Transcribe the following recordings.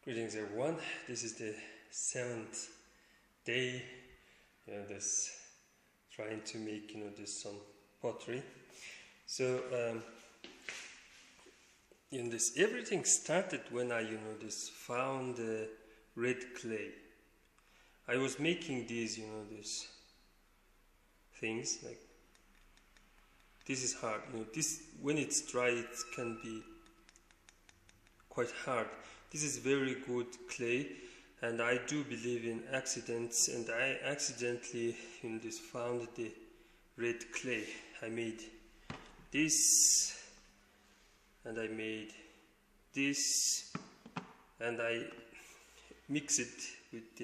Greetings everyone, this is the 7th day, this trying to make, this some pottery. So, everything started when I, found red clay. I was making these, these things, like, this is hard, this, when it's dry, it can be quite hard. This is very good clay, and I do believe in accidents, and I accidentally found the red clay. I made this, and I made this, and I mix it with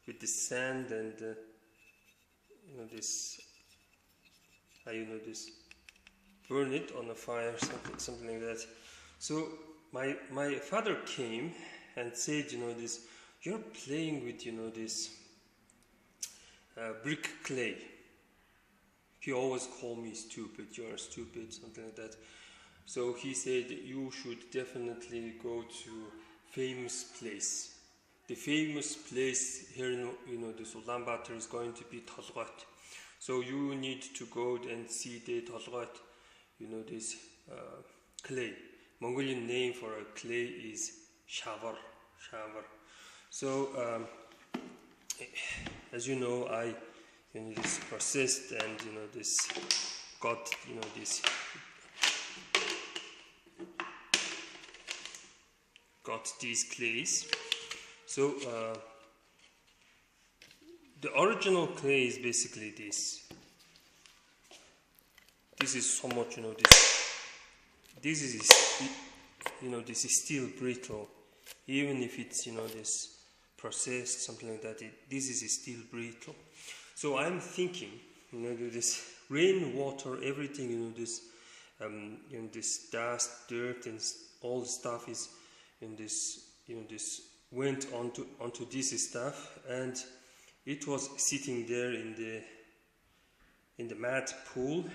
with the sand and this. I burn it on a fire, something like that. So my father came and said, you're playing with, this brick clay. He always called me stupid, you're stupid, something like that. So he said, you should definitely go to famous place. The famous place here in, this Ulaanbaatar is going to be Tolgoit. So you need to go and see the Tolgoit, this clay. Mongolian name for a clay is shavar. So as you know, I this processed and this got got these clays. So the original clay is basically this. This is so much this is this is still brittle, even if it's this processed, something like that. This is still brittle. So I'm thinking, this rainwater, everything, this this dust, dirt, and all the stuff is this went onto this stuff, and it was sitting there in the mud pool,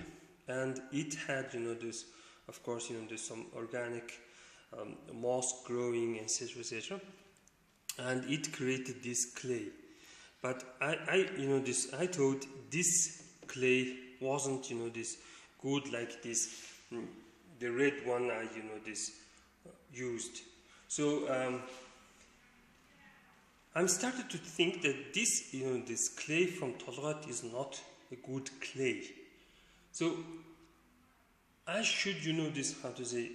and it had this. Of course, there's some organic moss growing, etc., and it created this clay. But I thought this clay wasn't, this good like this, the red one I, used. So I'm started to think that this, this clay from Tolgoit is not a good clay. So I should, this, how to say,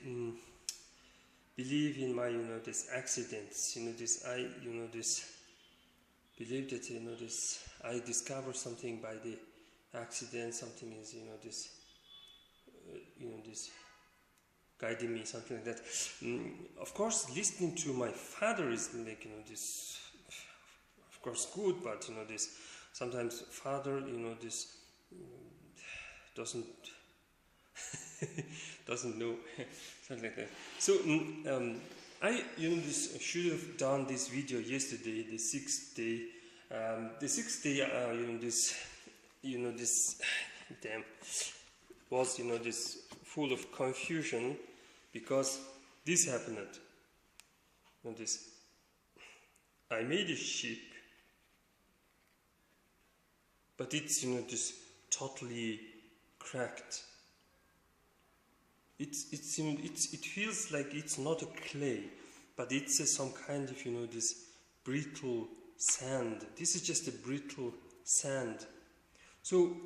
believe in my, this accidents, this, I, this, believe that, this, I discover something by the accident, something is, this, this, guiding me, something like that. Of course, listening to my father is like, this, of course, good, but, this, sometimes father, this, doesn't know, something like that. So I this should have done this video yesterday, the 6th day. The 6th day, this damn was this full of confusion, because this happened. This I made a ship, but it's this totally cracked. It feels like it's not a clay, but it's some kind of this brittle sand. This is just a brittle sand. So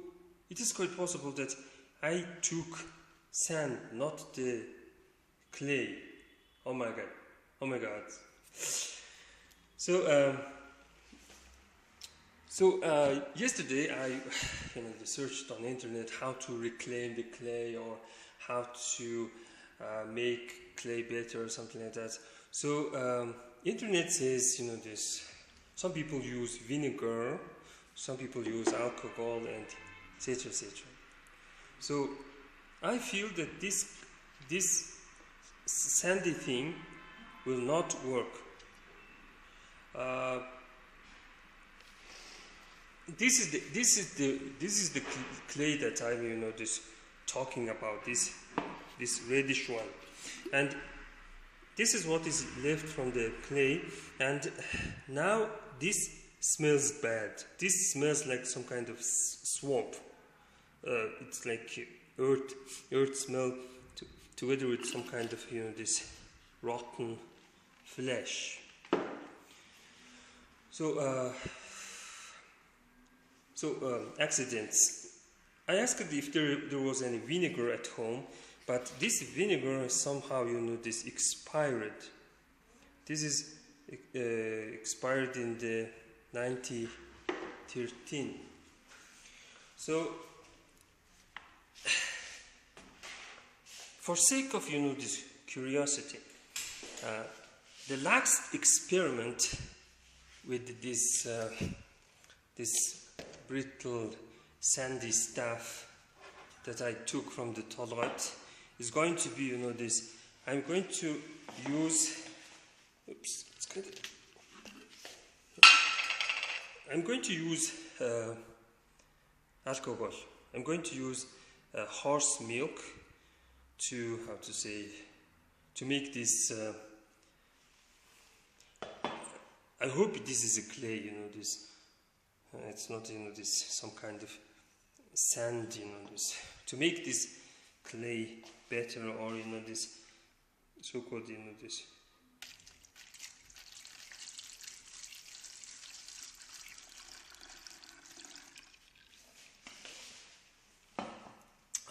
it is quite possible that I took sand, not the clay. Oh my god. So yesterday I searched on the internet how to reclaim the clay, or how to make clay better, or something like that. So internet says this. Some people use vinegar, some people use alcohol, and etc. So I feel that this sandy thing will not work. This is the clay that I'm talking about, this reddish one, and this is what is left from the clay, and now this smells bad. This smells like some kind of swamp. It's like earth smell together with some kind of, you know, this rotten flesh. So accidents. I asked if there was any vinegar at home, but this vinegar somehow, you know, this expired. This is expired in the 1913. So, for sake of, you know, this curiosity, the last experiment with this brittle sandy stuff that I took from the Tolgoit is going to be, you know, this. I'm going to use. Oops, it's kind of. I'm going to use alcohol. I'm going to use horse milk to, how to say, to make this. I hope this is a clay, you know, this. It's not, you know, this some kind of sand, you know, this, to make this clay better, or, you know, this so-called, you know, this.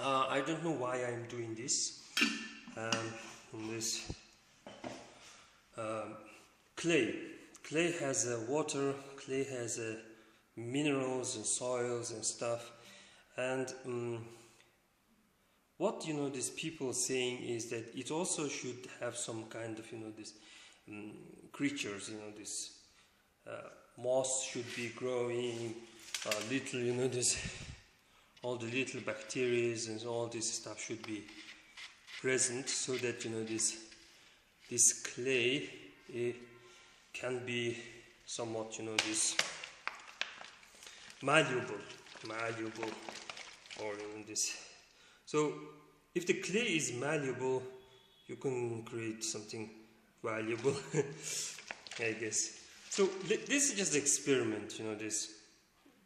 I don't know why I'm doing this. This clay. Clay has water. Clay has minerals and soils and stuff. And what, you know, these people saying is that it also should have some kind of, you know, this creatures. You know, this moss should be growing. Little, you know, this. All the little bacteria and all this stuff should be present, so that, you know, this clay can be somewhat, you know, this malleable, or, you know, this. So if the clay is malleable, you can create something valuable, I guess. So this is just an experiment, you know, this.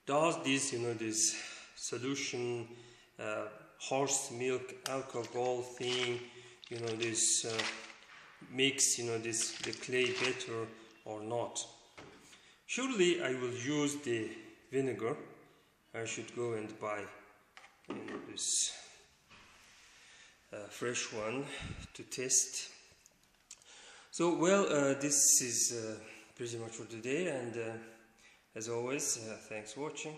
Does this, you know, this solution, horse milk, alcohol thing, you know, this makes, you know, this the clay better or not? Surely I will use the vinegar. I should go and buy, you know, this fresh one to test. So, well, this is pretty much for today, and as always, thanks for watching.